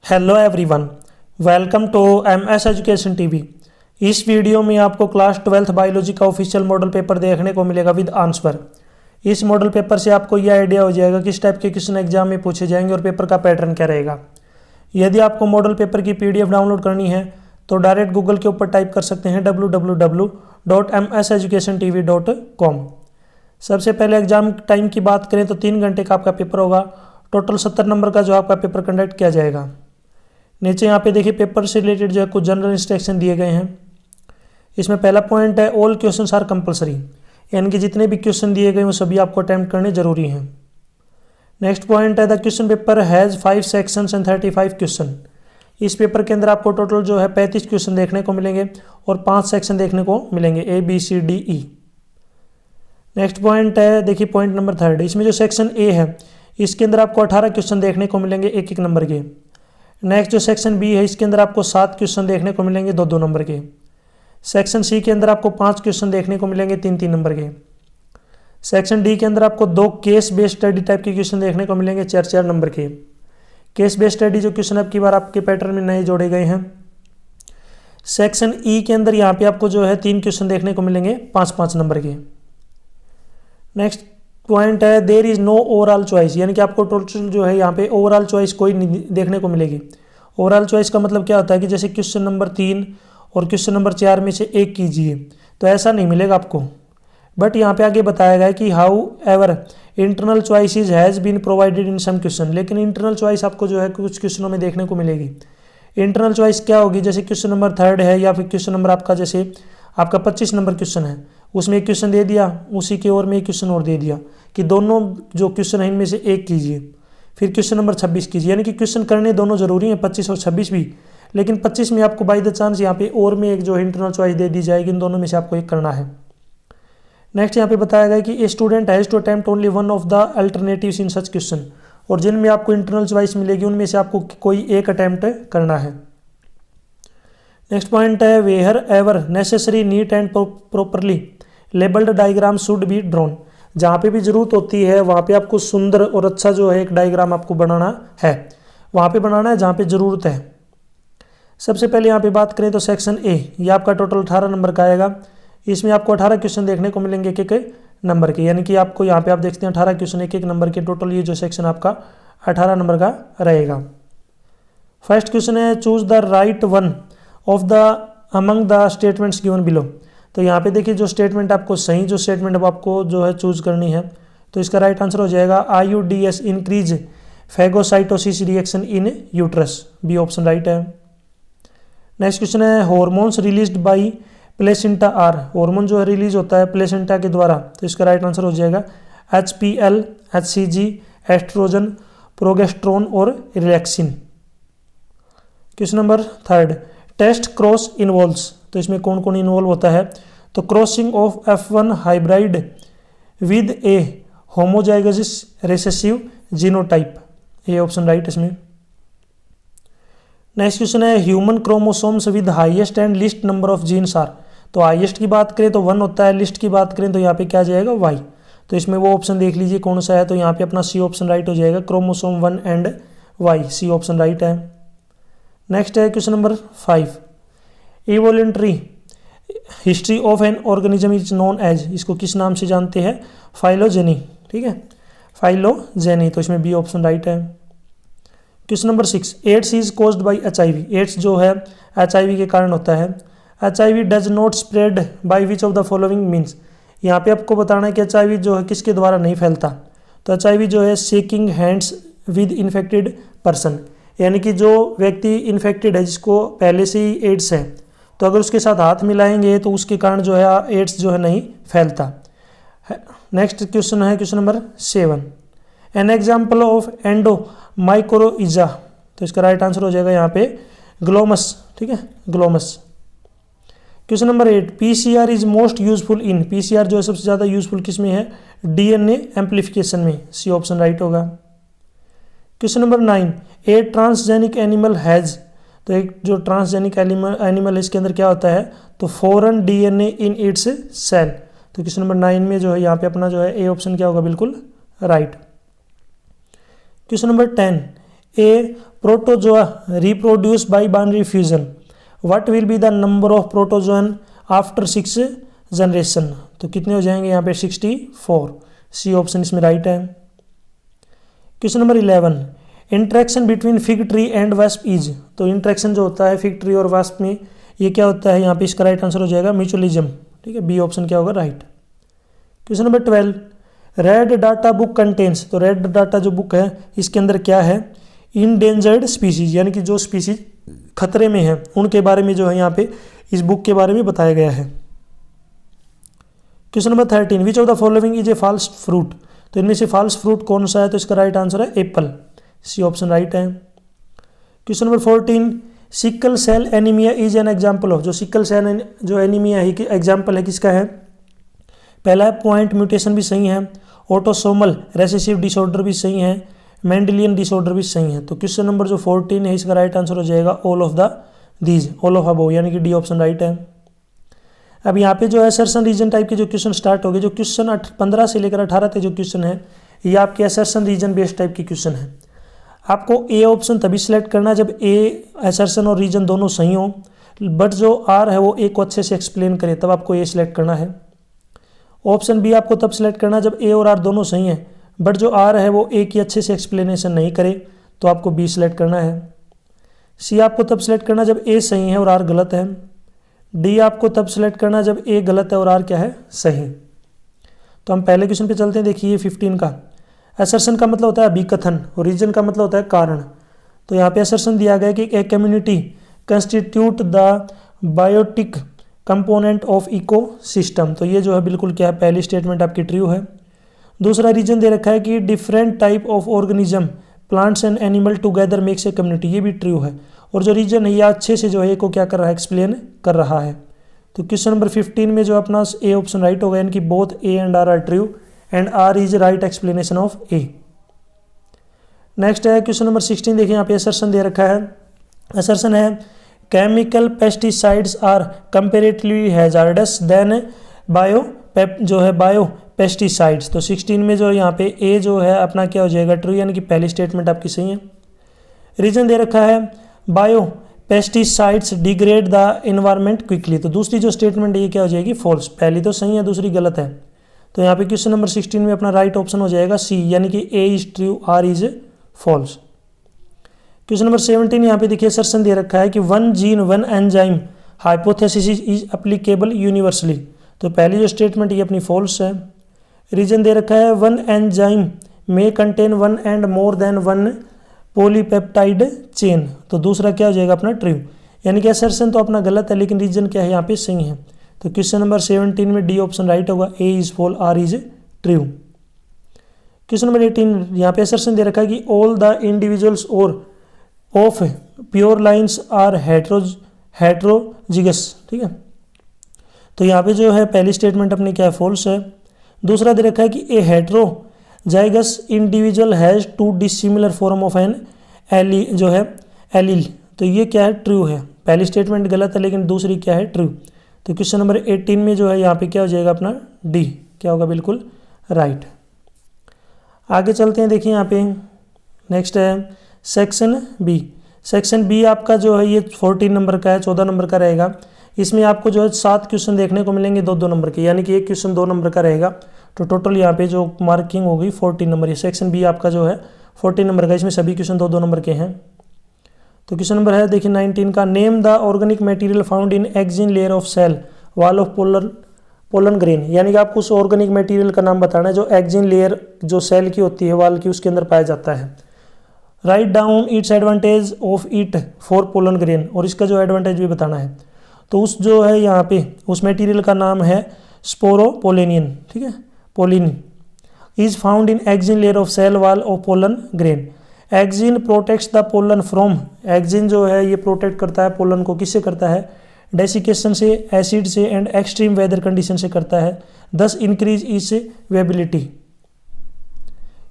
Hello everyone, welcome to MS education TV. इस video में आपको क्लास 12th बायोलॉजी का ऑफिशियल मॉडल पेपर देखने को मिलेगा विद आंसर। इस मॉडल पेपर से आपको यह आइडिया हो जाएगा किस टाइप के क्वेश्चन एग्जाम में पूछे जाएंगे और पेपर का पैटर्न क्या रहेगा। यदि आपको मॉडल पेपर की PDF डाउनलोड करनी है तो डायरेक्ट गूगल के ऊपर टाइप कर सकते हैं www.mseducationtv.com। सबसे पहले एग्जाम टाइम की बात करें तो 3 घंटे का आपका पेपर होगा। टोटल 70 नंबर का जो आपका पेपर कंडक्ट किया जाएगा। नीचे यहाँ पे देखिए पेपर से रिलेटेड जो है कुछ जनरल इंस्ट्रक्शन दिए गए हैं। इसमें पहला पॉइंट है ऑल क्वेश्चंस आर कंपलसरी, यानी कि जितने भी क्वेश्चन दिए गए वो सभी आपको अटेम्प्ट करने जरूरी हैं। नेक्स्ट पॉइंट है the question paper has 5 sections and 35 question. इस पेपर के अंदर आपको टोटल जो है 35 क्वेश्चन देखने को मिलेंगे और 5 सेक्शन देखने को मिलेंगे ABCDE। नेक्स्ट पॉइंट है देखिए पॉइंट नंबर 3, इसमें जो सेक्शन A है इसके अंदर आपको 18 क्वेश्चन देखने को मिलेंगे 1-1 नंबर के। नेक्स्ट जो सेक्शन B है इसके अंदर आपको 7 क्वेश्चन देखने को मिलेंगे 2-2 नंबर के। सेक्शन C के अंदर आपको 5 क्वेश्चन देखने को मिलेंगे 3-3 नंबर के। सेक्शन D के अंदर आपको 2 केस बेस्ड स्टडी टाइप के क्वेश्चन देखने को मिलेंगे 4-4 नंबर के। केस बेस्ड स्टडी जो क्वेश्चन अब की बार आपके पैटर्न में नए जोड़े गए हैं। सेक्शन E के अंदर यहाँ पे आपको जो है 3 क्वेश्चन देखने को मिलेंगे 5-5 नंबर के। नेक्स्ट पॉइंट है there is no overall choice, यानी कि आपको टोटल जो है यहाँ पे ओवरऑल चॉइस कोई नहीं देखने को मिलेगी। ओवरऑल चॉइस का मतलब क्या होता है कि जैसे क्वेश्चन नंबर 3 और क्वेश्चन नंबर 4 में से एक कीजिए, तो ऐसा नहीं मिलेगा आपको। बट यहाँ पे आगे बताया गया है कि however internal choices has been provided in some question, लेकिन इंटरनल चॉइस आपको जो है कुछ क्वेश्चनों में देखने को मिलेगी। इंटरनल चॉइस क्या होगी, जैसे क्वेश्चन नंबर 3 है या फिर क्वेश्चन नंबर आपका जैसे आपका 25 नंबर क्वेश्चन है, उसमें एक क्वेश्चन दे दिया, उसी के और में एक क्वेश्चन और दे दिया कि दोनों जो क्वेश्चन है इनमें से एक कीजिए, फिर क्वेश्चन नंबर 26 कीजिए, यानी कि क्वेश्चन करने दोनों जरूरी हैं 25 और 26 भी, लेकिन 25 में आपको बाय द चांस यहाँ पे और में एक जो इंटरनल चॉइस दे दी जाएगी, इन दोनों में से आपको एक करना है। नेक्स्ट यहाँ पे बताया गया कि a student has to attempt only one of the alternatives in such question, और जिनमें आपको इंटरनल चॉइस मिलेगी उनमें से आपको कोई एक अटेम्प्ट करना है। नेक्स्ट पॉइंट है wherever necessary neat and properly labelled diagram should be drawn. जहाँ पे भी जरूरत होती है वहाँ पे आपको सुंदर और अच्छा जो है एक डायग्राम आपको बनाना है, वहाँ पे बनाना है जहाँ पे ज़रूरत है। सबसे पहले यहाँ पे बात करें तो सेक्शन A, ये आपका टोटल 18 नंबर का आएगा। इसमें आपको 18 क्वेश्चन देखने को मिलेंगे 1-1 नंबर के, यानी कि आपको यहाँ पे आप देखते हैं 18 क्वेश्चन 1-1 नंबर के। टोटल ये जो सेक्शन आपका 18 नंबर का रहेगा। फर्स्ट क्वेश्चन है choose the right one of the among the statements given below. तो यहाँ पे देखिए जो स्टेटमेंट आपको सही जो स्टेटमेंट अब आपको जो है चूज करनी है, तो इसका राइट आंसर हो जाएगा IUDS increase phagocytosis reaction in uterus, B option right है। नेक्स्ट क्वेश्चन है hormones released by placenta are. Hormone जो है रिलीज होता है प्लेसेंटा के द्वारा, तो इसका राइट आंसर हो जाएगा HPL, HCG, एस्ट्रोजन, प्रोगेस्ट्रोन और relaxin. Question number 3 test cross involves, तो इसमें कौन कौन इन्वॉल्व होता है, तो crossing of F1 hybrid with a homozygous recessive genotype, ये ऑप्शन राइट इसमें। नेक्स्ट क्वेश्चन है human chromosomes with highest and least number of genes are. तो हाईएस्ट की बात करें तो 1 होता है, लिस्ट की बात करें तो यहाँ पे क्या जाएगा Y। तो इसमें वो ऑप्शन देख लीजिए कौन सा है, तो यहाँ पे अपना C ऑप्शन राइट हो जाएगा, chromosome 1 and Y, C option right है। नेक्स्ट है question number 5 evolutionary history of an organism is known as, इसको किस नाम से जानते हैं, फाइलोजेनी, ठीक है, फाइलोजेनी, तो इसमें बी ऑप्शन राइट है। Question number 6 AIDS is caused by HIV। AIDS जो है HIV के कारण होता है। HIV does not spread by which of the following means. यहाँ पे आपको बताना है कि HIV जो है किसके द्वारा नहीं फैलता, तो HIV जो है shaking hands with infected person, यानी कि जो व्यक्ति इन्फेक्टेड है जिसको पहले से ही एड्स है, तो अगर उसके साथ हाथ मिलाएंगे तो उसके कारण जो है एड्स जो है नहीं फैलता। नेक्स्ट क्वेश्चन है question number 7 an example of endomycorrhiza, तो इसका राइट आंसर हो जाएगा यहाँ पे ग्लोमस, ठीक है, Glomus. Question number 8 PCR is most useful in, PCR जो है सबसे ज़्यादा यूजफुल किस में है, DNA एम्प्लीफिकेशन में, C ऑप्शन राइट होगा। Question number 9 A transgenic animal has, तो एक जो ट्रांसजेनिक एनिमल है इसके अंदर क्या होता है, तो foreign DNA in its cell. तो क्वेश्चन नंबर 9 में जो है यहाँ पे अपना जो है ए ऑप्शन क्या होगा, बिल्कुल right. Question number 10 A protozoa reproduce by binary fusion, what will be the number of protozoan after 6 generation. तो कितने हो जाएंगे यहाँ पे 64। सी ऑप्शन इसमें राइट है। Question number 11, interaction between fig tree and wasp is. तो इंट्रैक्शन जो होता है फिग ट्री और वास्प में, ये क्या होता है, यहाँ पे इसका राइट आंसर हो जाएगा म्यूचुअलिज्म। ठीक है, बी ऑप्शन क्या होगा, right. Question number 12, red data book contains. तो रेड डाटा जो बुक है इसके अंदर क्या है, इंडेंजर्ड स्पीसीज, यानी कि जो स्पीसीज खतरे में है उनके बारे में जो है यहाँ पे इस बुक के बारे में बताया गया है। Question number 13, which of the following is a false fruit. तो इनमें से फॉल्स फ्रूट कौन सा है, तो इसका राइट आंसर है एप्पल। सी ऑप्शन राइट है। Question number 14, sickle cell anaemia is an example of. जो सिकल सेल जो एनीमिया है कि एग्जाम्पल है किसका है, पहला है पॉइंट म्यूटेशन भी सही है, ऑटोसोमल रेसेसिव डिसऑर्डर भी सही है, मेंडेलियन डिसऑर्डर भी सही है। तो क्वेश्चन नंबर जो 14 है इसका राइट आंसर हो जाएगा all of the these, all of above, यानी कि डी ऑप्शन राइट है। अब यहाँ पे जो है असर्शन रीजन टाइप के जो क्वेश्चन स्टार्ट हो गए, जो क्वेश्चन 15 से लेकर 18 तक जो क्वेश्चन है ये आपके असर्शन रीजन बेस्ड टाइप के क्वेश्चन है। आपको ए ऑप्शन तभी सिलेक्ट करना जब ए असर्शन और रीजन दोनों सही हो, बट जो आर है वो ए को अच्छे से एक्सप्लेन करे, तब आपको ए सिलेक्ट करना है। ऑप्शन बी आपको तब सिलेक्ट करना जब ए और आर दोनों सही हैं, बट जो आर है वो ए की अच्छे से एक्सप्लेनेशन नहीं करे, तो आपको बी सिलेक्ट करना है। सी आपको तब सिलेक्ट करना जब ए सही है और आर गलत है। डी आपको तब सिलेक्ट करना जब ए गलत है और आर क्या है, सही। तो हम पहले क्वेश्चन पे चलते हैं। देखिए 15 का, असर्शन का मतलब होता है अभिकथन और रीजन का मतलब होता है कारण। तो यहाँ पे असर्शन दिया गया है कि a community constitute the biotic component of ecosystem. तो ये जो है बिल्कुल क्या है, पहली स्टेटमेंट आपकी ट्रू है। दूसरा रीजन दे रखा है कि different type of organism plants and animal together makes a community, ये भी ट्रू है। और जो रीजन है ये अच्छे से जो है को क्या कर रहा है, एक्सप्लेन कर रहा है। तो क्वेश्चन नंबर 15 में जो अपना ए ऑप्शन राइट होगा, यानी कि both A and R true and R is right explanation of A. Next है क्वेश्चन नंबर 16। देखिए यहाँ पे असर्शन दे रखा है, असर्शन है chemical pesticides are comparatively hazardous than biopesticides. तो 16 में जो यहाँ पे ए जो है अपना क्या हो जाएगा, ट्रू, यानी कि पहली स्टेटमेंट आपकी सही है। रीजन दे रखा है bio pesticides degrade the environment quickly. तो दूसरी जो स्टेटमेंट है ये क्या हो जाएगी, फॉल्स। पहली तो सही है, दूसरी गलत है। तो यहाँ पे क्वेश्चन नंबर 16 में अपना राइट ऑप्शन हो जाएगा सी, यानी कि A is true, R is false. Question number 17 यहाँ पे देखिए असर्शन दे रखा है कि one gene one enzyme hypothesis is applicable universally. तो पहली जो स्टेटमेंट ये अपनी फॉल्स है। रीजन दे रखा है वन एंजाइम में contain one and more than one polypeptide chain. तो दूसरा क्या हो जाएगा अपना ट्रू, यानी कि असर्शन तो अपना गलत है लेकिन रीजन क्या है यहाँ पे सही है। तो क्वेश्चन नंबर 17 में डी ऑप्शन राइट होगा, A is false, R is true. Question number 18 यहाँ पे असर्शन दे रखा है कि ऑल द इंडिविजुअल्स और of pure lines are heterozygous. ठीक है, तो यहाँ पे जो है पहली स्टेटमेंट अपनी क्या है, फॉल्स है। दूसरा दे रखा है कि A heterozygous individual has two dissimilar form of an जो है एलील। तो ये क्या है, ट्रू है। पहली स्टेटमेंट गलत है लेकिन दूसरी क्या है, ट्रू। तो क्वेश्चन नंबर 18 में जो है यहाँ पे क्या हो जाएगा अपना डी, क्या होगा, बिल्कुल राइट। आगे चलते हैं। देखिए यहाँ पे नेक्स्ट है सेक्शन बी। सेक्शन बी आपका जो है ये 14 नंबर का है, 14 नंबर का रहेगा। इसमें आपको जो है 7 क्वेश्चन देखने को मिलेंगे 2-2 नंबर के, यानी कि एक क्वेश्चन 2 नंबर का रहेगा। तो टोटल यहाँ पे जो मार्किंग होगी 14 नंबर। ये सेक्शन बी आपका जो है 14 नंबर का, इसमें सभी क्वेश्चन 2-2 नंबर के हैं। तो क्वेश्चन नंबर है देखिए 19 का, name the organic material found in exine layer of cell wall of pollen grain. यानी कि आपको उस ऑर्गेनिक मटेरियल का नाम बताना है जो एक्सिन लेयर जो सेल की होती है वाल की, उसके अंदर पाया जाता है। Write down it's advantage of it for pollen grain, और इसका जो एडवांटेज भी बताना है। तो उस जो है यहाँ पे उस मटेरियल का नाम है स्पोरोपोलेनियन। ठीक है, pollenin is found in exine layer of cell wall of pollen grain. Exine protects the pollen from, exine जो है ये प्रोटेक्ट करता है पोलन को, किससे करता है, डेसिकेशन से, एसिड से एंड एक्सट्रीम वेदर कंडीशन से करता है, दस इंक्रीज इस वेबिलिटी।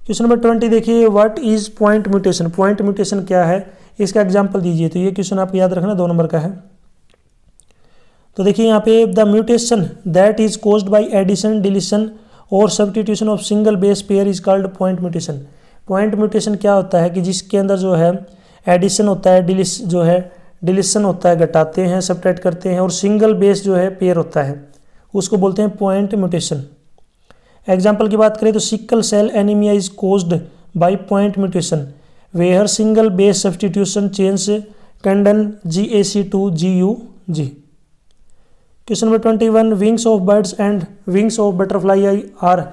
क्वेश्चन नंबर 20 देखिए, what is point mutation. Point mutation क्या है, इसका एग्जांपल दीजिए। तो ये क्वेश्चन आपको याद रखना 2 नंबर का है। तो देखिए यहाँ पे the mutation that is caused by addition, deletion और substitution of single base pair is called point mutation. Point mutation क्या होता है कि जिसके अंदर जो है एडिशन होता है, डिलीशन होता है, घटाते हैं, सब्ट्रैक्ट करते हैं, और सिंगल बेस जो है पेयर होता है, उसको बोलते हैं पॉइंट म्यूटेशन। एग्जाम्पल की बात करें तो sickle cell anaemia is caused by point mutation where single base substitution change codon GAC to GUG। Question number 21, wings of birds and wings of butterfly are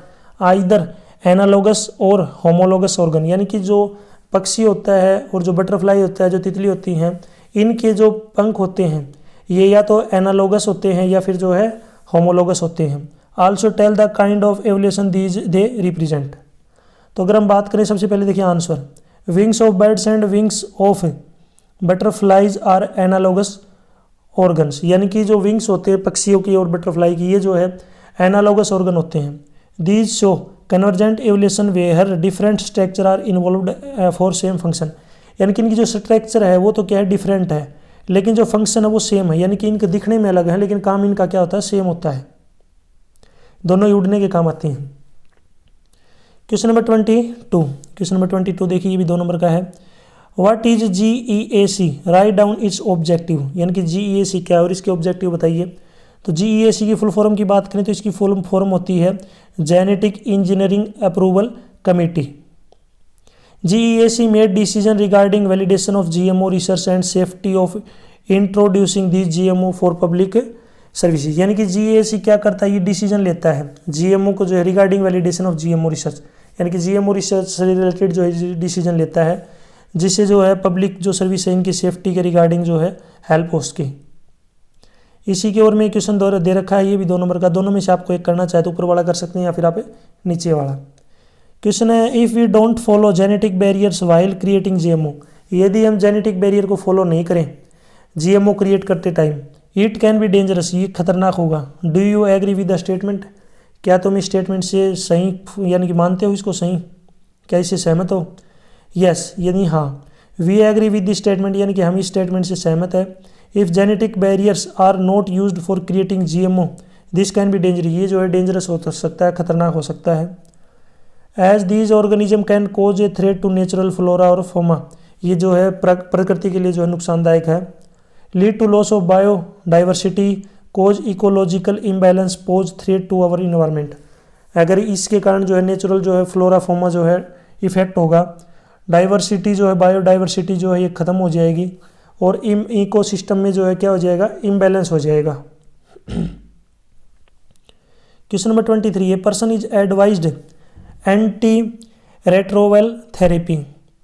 either analogous or homologous organ, यानी कि जो पक्षी होता है और जो butterfly होता है, जो तितली होती हैं, इनके जो पंख होते हैं ये या तो एनालोगस होते हैं या फिर जो है होमोलोगस होते हैं। Also tell the kind of evolution these they represent. तो अगर हम बात करें सबसे पहले देखिए answer, wings of birds and wings of butterflies are analogous organs, यानी कि जो विंग्स होते हैं पक्षियों की और बटरफ्लाई की, ये जो है एनालोगस ऑर्गन होते हैं। These show convergent evolution where different structure are involved for same function, यानी कि इनकी जो स्ट्रक्चर है वो तो क्या है डिफरेंट है, लेकिन जो फंक्शन है वो सेम है, यानी कि इनके दिखने में अलग है लेकिन काम इनका क्या होता है सेम होता है, दोनों ही उड़ने के काम आती हैं। क्वेश्चन नंबर 22 देखिए, ये भी 2 नंबर का है। What is GEAC, write down it's objective, यानी कि GEAC क्या है और इसके ऑब्जेक्टिव बताइए। तो GEAC की फुल फॉर्म की बात करें तो इसकी फुल फॉर्म होती है genetic engineering approval committee. GEAC made decision regarding validation of GMO research and safety of introducing this GMO for public services, यानी कि GEAC क्या करता है, ये डिसीजन लेता है GMO को जो है regarding validation of GMO research, यानी कि GMO रिसर्च से रिलेटेड जो है डिसीजन लेता है, जिससे जो है पब्लिक जो सर्विस है इनकी सेफ्टी के रिगार्डिंग जो है हेल्प हो सके। इसी की ओर में क्वेश्चन दे रखा है, ये भी 2 नंबर का, दोनों में से आपको एक करना चाहे तो ऊपर वाला कर सकते हैं या फिर आप नीचे वाला। क्वेश्चन है, if we don't follow genetic barriers while creating GMO, यदि हम जेनेटिक बैरियर को फॉलो नहीं करें GMO क्रिएट करते time, it can be dangerous, ये खतरनाक होगा। Do you agree with the statement, क्या तुम इस स्टेटमेंट से सही यानी कि मानते हो इसको सही, क्या इससे सहमत हो। यस यानी हाँ, we agree with this statement, यानी कि हम इस स्टेटमेंट से सहमत है। If genetic barriers are not used for creating GMO this can be dangerous, ये जो है डेंजरस हो सकता है, खतरनाक हो सकता है। As these organism can cause a threat to natural flora और फॉमा, ये जो है प्रकृति के लिए जो है नुकसानदायक है। Lead to loss of biodiversity, cause ecological imbalance, pose threat to our environment, अगर इसके कारण जो है नेचुरल जो है फ्लोरा फॉमा जो है इफेक्ट होगा, डाइवर्सिटी जो है बायोडाइवर्सिटी जो है ये ख़त्म हो जाएगी, और इकोसिस्टम में जो है क्या हो जाएगा, इम्बैलेंस हो जाएगा। Question number 23, a person is advised anti retroviral therapy,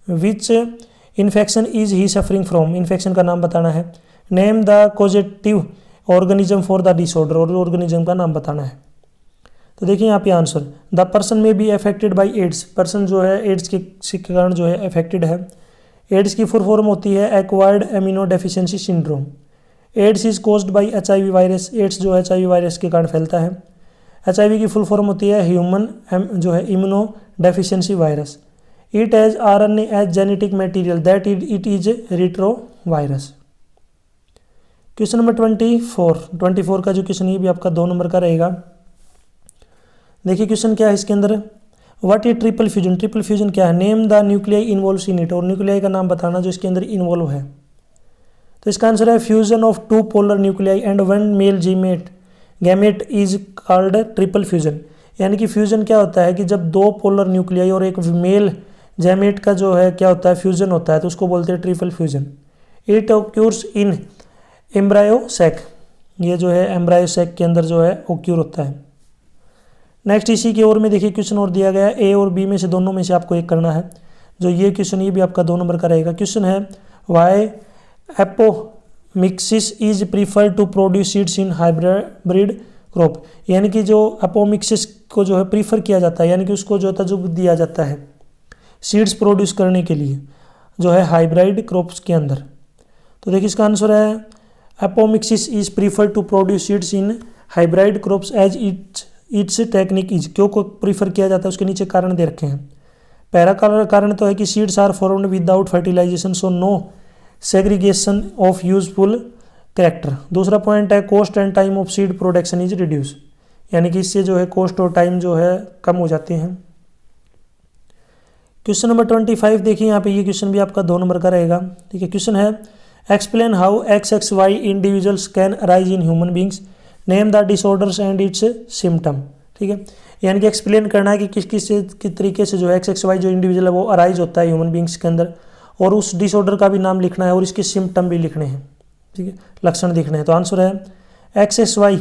which infection is he suffering from, infection का नाम बताना है। Name the causative organism for the disorder, और ऑर्गेनिज्म का नाम बताना है। तो देखिए यहाँ पे answer, the person may be affected by AIDS, person जो है एड्स के कारण जो है अफेक्टेड है। एड्स की फुल फॉर्म होती है acquired immuno deficiency syndrome. AIDS is caused by HIV virus, AIDS जो है HIV वायरस के कारण फैलता है। HIV की फुल फॉर्म होती है ह्यूमन जो है immuno deficiency virus. It has RNA as genetic material that it is retro virus. Question number 24 का जो क्वेश्चन ये भी आपका 2 नंबर का रहेगा। देखिए क्वेश्चन क्या है इसके अंदर, what is triple fusion, triple fusion क्या है। Name the nuclei involve in it, और न्यूक्लियाई का नाम बताना जो इसके अंदर इन्वॉल्व है। तो इसका आंसर है fusion of 2 polar nuclei and 1 male gamete is called triple fusion, यानी कि फ्यूजन क्या होता है कि जब 2 पोलर न्यूक्लियाई और एक मेल गैमेट का जो है क्या होता है फ्यूजन होता है, तो उसको बोलते हैं triple fusion. It occurs in embryo sac, ये जो है एम्ब्रायो सैक के अंदर जो है ऑक्यूर होता है। नेक्स्ट इसी की ओर में देखिए क्वेश्चन और दिया गया है, ए और बी में से दोनों में से आपको एक करना है। जो ये क्वेश्चन ये भी आपका 2 नंबर का रहेगा। क्वेश्चन है why apomixis is prefer to produce seeds in hybrid crop, यानी कि जो एपोमिक्सिस को जो है प्रीफर किया जाता है, यानी कि उसको जो तजुर्बा दिया जाता है सीड्स प्रोड्यूस करने के लिए जो है हाइब्रिड क्रॉप्स के अंदर। तो देखिए इसका आंसर है apomixis is prefer to produce seeds in hybrid crops as its technique is, क्यों को प्रीफर किया जाता है उसके नीचे कारण दे रखे हैं। पहला कारण तो है कि seeds are formed without fertilisation so no segregation of useful character. दूसरा पॉइंट है cost and time of seed production is reduce, यानी कि इससे जो है कॉस्ट और टाइम जो है कम हो जाते हैं। क्वेश्चन नंबर 25 देखिए, यहाँ पे ये क्वेश्चन भी आपका 2 नंबर का रहेगा। ठीक है, क्वेश्चन है explain how XXY individuals can arise in human beings, name the disorders and it's symptom. ठीक है, यानी कि एक्सप्लेन करना है कि किस किस तरीके से जो है XXY जो इंडिविजुअल है वो अराइज होता है ह्यूमन बींग्स के अंदर, और उस डिसऑर्डर का भी नाम लिखना है और इसके सिम्टम भी लिखने हैं। ठीक है, लक्षण लिखने हैं। तो आंसर है XXY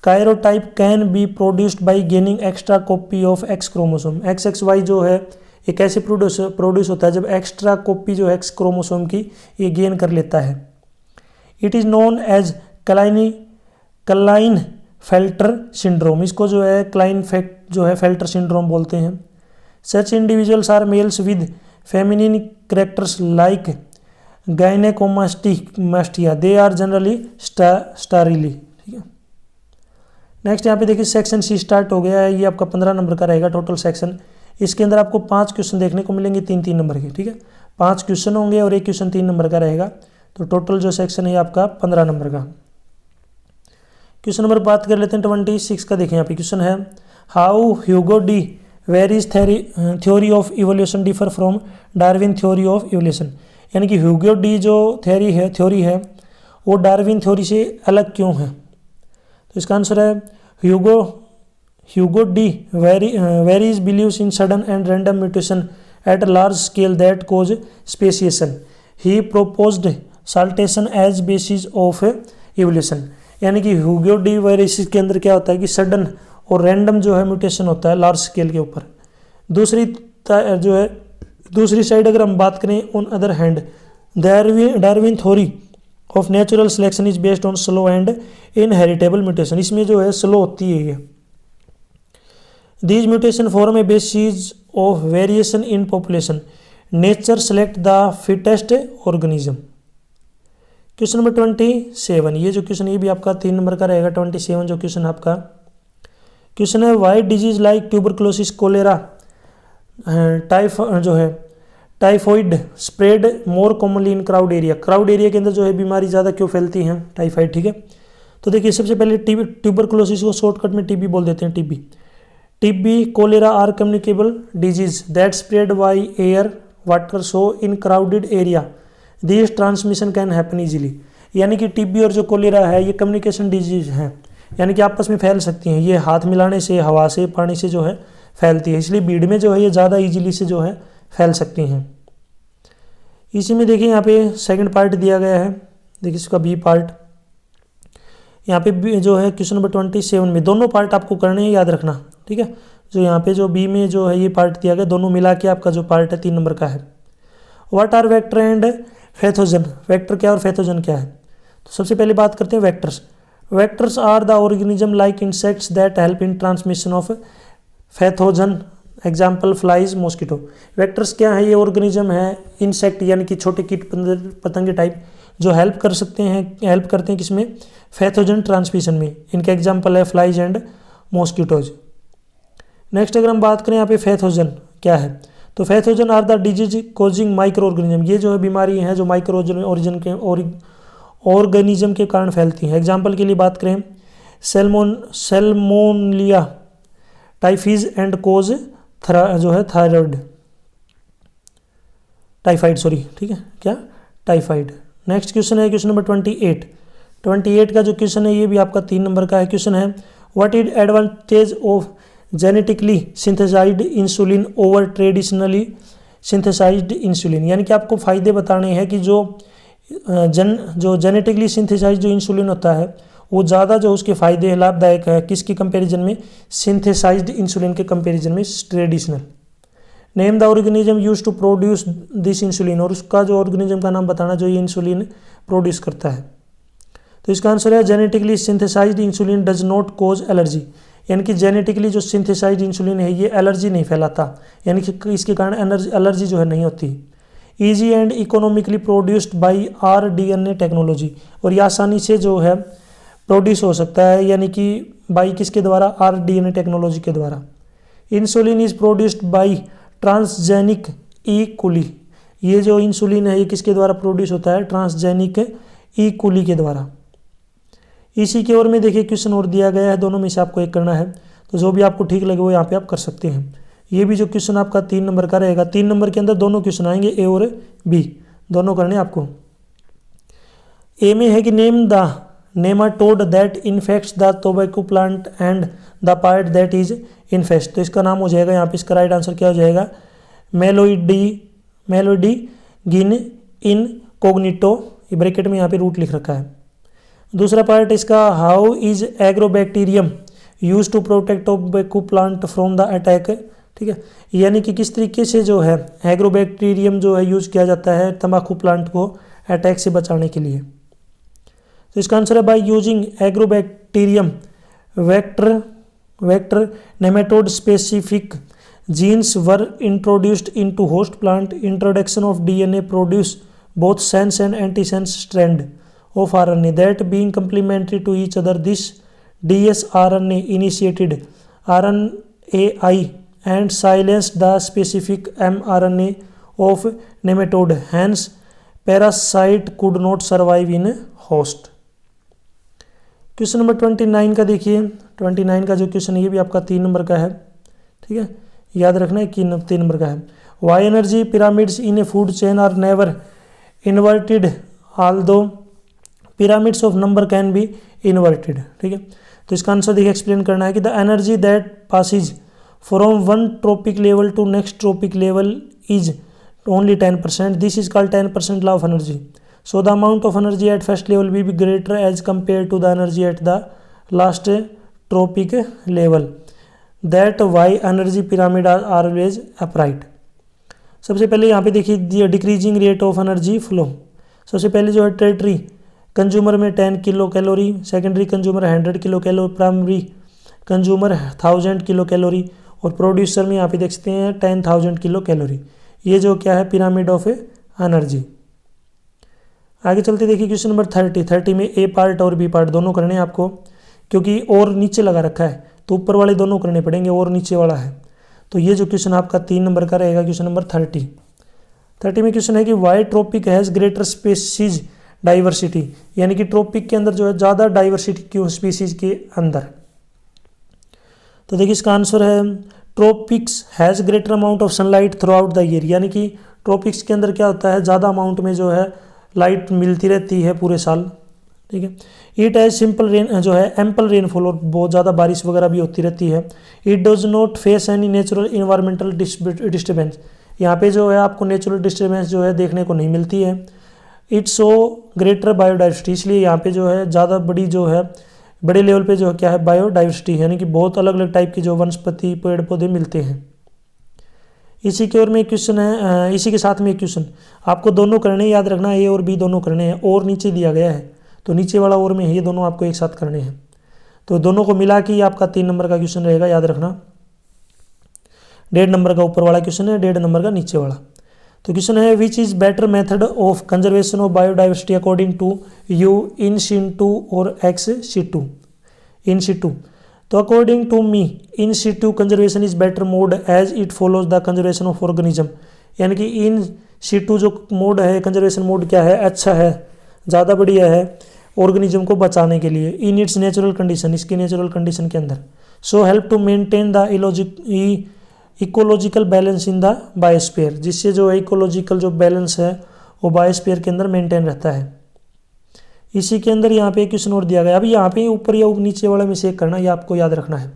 karyotype can be produced by gaining extra copy of X chromosome. XXY जो है ये कैसे प्रोड्यूस होता है, जब एक्स्ट्रा कॉपी जो X क्रोमोसोम की ये गेन कर लेता है। It is known as Klinefelter syndrome, इसको जो है फेल्टर सिंड्रोम बोलते हैं। Such individuals are males with feminine characters like gynaecomastia, they are generally sterile. ठीक है, नेक्स्ट यहाँ पे देखिए सेक्शन सी स्टार्ट हो गया है, ये आपका 15 नंबर का रहेगा टोटल सेक्शन। इसके अंदर आपको 5 क्वेश्चन देखने को मिलेंगे 3-3 नंबर के। ठीक है, 5 क्वेश्चन होंगे और एक क्वेश्चन 3 नंबर का रहेगा, तो टोटल जो सेक्शन है आपका 15 नंबर का। क्वेश्चन नंबर बात कर लेते हैं 26 का। देखिए यहाँ पे क्वेश्चन है how Hugo de varies theory of evolution differ from Darwin theory of evolution, यानी कि ह्यूगो डी जो थ्योरी है वो डार्विन थ्योरी से अलग क्यों है। तो इसका आंसर है Hugo de Vries believes in sudden and random mutation at large scale that cause speciation, he proposed saltation as basis of evolution, यानी कि ह्यूगो डी वेरीज के अंदर क्या होता है कि सडन और रैंडम जो है म्यूटेशन होता है लार्ज स्केल के ऊपर। दूसरी साइड अगर हम बात करें on other hand Darwin theory of natural selection is based on slow and inheritable mutation, इसमें जो है स्लो होती है ये। These mutation form A basis of variation in population, nature select the fittest organism. Question number 27, ये जो question ये भी आपका 3 नंबर का रहेगा। 27 जो क्वेश्चन आपका क्वेश्चन है why disease like tuberculosis, cholera, typhoid spread more commonly in crowd area, crowd area के अंदर जो है बीमारी ज़्यादा क्यों फैलती हैं, टाइफाइड। ठीक है, तो देखिए सबसे पहले ट्यूबरकुलोसिस को शॉर्टकट में टीबी बोल देते हैं, TB cholera are communicable disease that spread by air water, so in crowded area this transmission can happen easily, यानी कि टीबी और जो कोलेरा है ये कम्युनिकेशन डिजीज हैं, यानी कि आपस में फैल सकती हैं, ये हाथ मिलाने से, हवा से, पानी से जो है फैलती है, इसलिए भीड़ में जो है ये ज़्यादा इजीली से जो है फैल सकती हैं। इसी में देखिए यहाँ पे सेकंड पार्ट दिया गया है, देखिए इसका बी पार्ट यहाँ पे जो है क्वेश्चन नंबर 27 में दोनों पार्ट आपको करने हैं, याद रखना। ठीक है, जो यहाँ पे जो बी में जो है ये पार्ट दिया गया, दोनों मिला के आपका जो पार्ट है 3 नंबर का है। What are vector and pathogen, vector क्या और पैथोजन क्या है। तो सबसे पहले बात करते हैं vectors. Vectors are the organism like insects that help in transmission of pathogen, example flies, mosquito. Vectors क्या है, ये ऑर्गेनिज्म है इंसेक्ट यानी कि छोटे कीट पतंगे टाइप जो हेल्प करते हैं किसमें, पैथोजन ट्रांसमिशन में। इनके एग्जाम्पल है फ्लाइज एंड मॉस्किटोज। नेक्स्ट अगर हम बात करें यहाँ पे पैथोजन क्या है, तो pathogen are the disease causing micro organism, ये जो है बीमारी हैं जो माइक्रो ऑर्गेनिज्म के कारण फैलती हैं। एग्जाम्पल के लिए बात करें सेल्मोनिया टाइफीज एंड कोज जो है थायराइड, टाइफाइड, सॉरी, ठीक है, क्या, टाइफाइड। नेक्स्ट क्वेश्चन है क्वेश्चन नंबर 28 का जो क्वेश्चन है ये भी आपका 3 नंबर का है। क्वेश्चन है what is advantage of genetically synthesised insulin over traditionally synthesised insulin, यानी कि आपको फ़ायदे बताने हैं कि जो जेनेटिकली सिंथेसाइज जो इंसुलिन होता है वो ज़्यादा जो उसके फ़ायदे हैं, लाभदायक है, किसकी कंपैरिजन में, सिंथेसाइज्ड इंसुलिन के कंपैरिजन में traditional. Name the organism use to produce this insulin, और उसका जो ऑर्गेनिज्म का नाम बताना जो ये इंसुलिन प्रोड्यूस करता है। तो इसका आंसर है genetically synthesised insulin does not cause allergy, यानी कि जेनेटिकली जो सिंथेसाइज्ड इंसुलिन है ये एलर्जी नहीं फैलाता, यानी कि इसके कारण एलर्जी जो है नहीं होती। Easy and economically produced by rDNA technology, और ये आसानी से जो है प्रोड्यूस हो सकता है, यानी कि बाई किसके द्वारा, rDNA टेक्नोलॉजी के द्वारा। Insulin is produced by transgenic E coli, ये जो इंसुलिन है ये किसके द्वारा प्रोड्यूस होता है, ट्रांसजेनिक ई कुली के द्वारा। इसी की ओर में देखिए क्वेश्चन और दिया गया है, दोनों में से आपको एक करना है, तो जो भी आपको ठीक लगे वो यहाँ पे आप कर सकते हैं। ये भी जो क्वेश्चन आपका 3 नंबर का रहेगा, 3 नंबर के अंदर दोनों क्वेश्चन आएंगे, ए और बी दोनों करने आपको। ए में है कि name the nematode that infects the tobacco plant and the part that is इन्फेस्ट। तो इसका नाम हो जाएगा यहाँ पे, इसका राइट आंसर क्या हो जाएगा, मेलोडी गिन इन कोग्निटो, ब्रैकेट में यहाँ पे रूट लिख रखा है। दूसरा पार्ट इसका, how is Agrobacterium use to protect tobacco plant from the attack. ठीक है, यानी कि किस तरीके से जो है एग्रोबैक्टीरियम जो है यूज किया जाता है तंबाकू प्लांट को अटैक से बचाने के लिए। तो इसका आंसर है, by using agrobacterium vector nematode specific jeans were introduced into host plant, introduction of DNA produce both sense and antisense strand of RNA that being complementary to each other. This dsRNA initiated RNAi and silenced the specific mRNA of nematode. Hence, parasite could not survive in host. Question number 29 का देखिए, 29 का जो question है ये भी आपका 3 number का है। ठीक है, याद रखना है कि 3 नंबर का है। Why energy pyramids in a food chain are never inverted although pyramids of number can be inverted। ठीक है, तो इसका आंसर देखिए एक्सप्लेन करना है कि the energy that passes from one trophic level to next trophic level is only 10%। This is called 10% law of energy. So the amount of energy at first level will be greater as compare to the energy at the last trophic level. That why energy pyramid are always upright. सबसे पहले यहाँ पे देखिए decreasing rate of energy flow. सबसे पहले जो है tertiary consumer में 10 kilo calorie, secondary consumer 100 kilo calorie, primary consumer 1000 kilo calorie और प्रोड्यूसर में यहाँ पे देख सकते हैं 10,000 किलो कैलोरी। ये जो क्या है पिरामिड ऑफ एनर्जी। आगे चलते देखिए क्वेश्चन नंबर 30 में ए पार्ट और बी पार्ट दोनों करने हैं आपको, क्योंकि और नीचे लगा रखा है तो ऊपर वाले दोनों करने पड़ेंगे, और नीचे वाला है। तो ये जो क्वेश्चन आपका 3 नंबर का रहेगा, क्वेश्चन नंबर 30 में क्वेश्चन है कि why tropic has greater species diversity, यानी कि ट्रॉपिक के अंदर जो है ज़्यादा डाइवर्सिटी क्यों स्पीसीज के अंदर। तो देखिए इसका आंसर है, tropics has greater amount of sunlight through out the year, यानी कि ट्रॉपिक्स के अंदर क्या होता है ज़्यादा अमाउंट में जो है लाइट मिलती रहती है पूरे साल। ठीक है, इट हैज़ सिंपल रेन जो है एम्पल रेनफॉल और बहुत ज़्यादा बारिश वगैरह भी होती रहती है। It does not face any natural environmental disturbance, यहाँ पे जो है आपको नेचुरल डिस्टर्बेंस जो है देखने को नहीं मिलती है। इट्स सो ग्रेटर बायोडाइवर्सिटी, इसलिए यहाँ पे जो है ज़्यादा बड़ी जो है बड़े लेवल पे जो है क्या है बायोडाइवर्सिटी, यानी कि बहुत अलग अलग टाइप के जो वनस्पति पेड़ पौधे मिलते हैं। इसी के और में एक क्वेश्चन है, इसी के साथ में एक क्वेश्चन आपको दोनों करने याद रखना, ए और बी दोनों करने हैं, और नीचे दिया गया है तो नीचे वाला और में ये दोनों आपको एक साथ करने हैं। तो दोनों को मिला के आपका 3 नंबर का क्वेश्चन रहेगा, याद रखना। 1.5 नंबर का ऊपर वाला क्वेश्चन है, 1.5 नंबर का नीचे वाला। तो क्वेश्चन है, which is better method of conservation of biodiversity according to you, in situ और एक्स सिटू। इन सिटू, तो according to me in situ conservation is better mode as it follows the conservation of organism, यानी कि इन सिटू जो mode है conservation mode क्या है, अच्छा है, ज़्यादा बढ़िया है ऑर्गेनिज्म को बचाने के लिए, इन इट्स नेचुरल कंडीशन, इसकी नेचुरल कंडीशन के अंदर। So help to maintain the ecological balance in the biosphere, जिससे जो है इकोलॉजिकल जो बैलेंस है वो बायोस्फीयर के अंदर मेंटेन रहता है। इसी के अंदर यहाँ पे क्वेश्चन और दिया गया, अभी यहाँ पे ऊपर या नीचे वाला में से एक करना, ये आपको याद रखना है।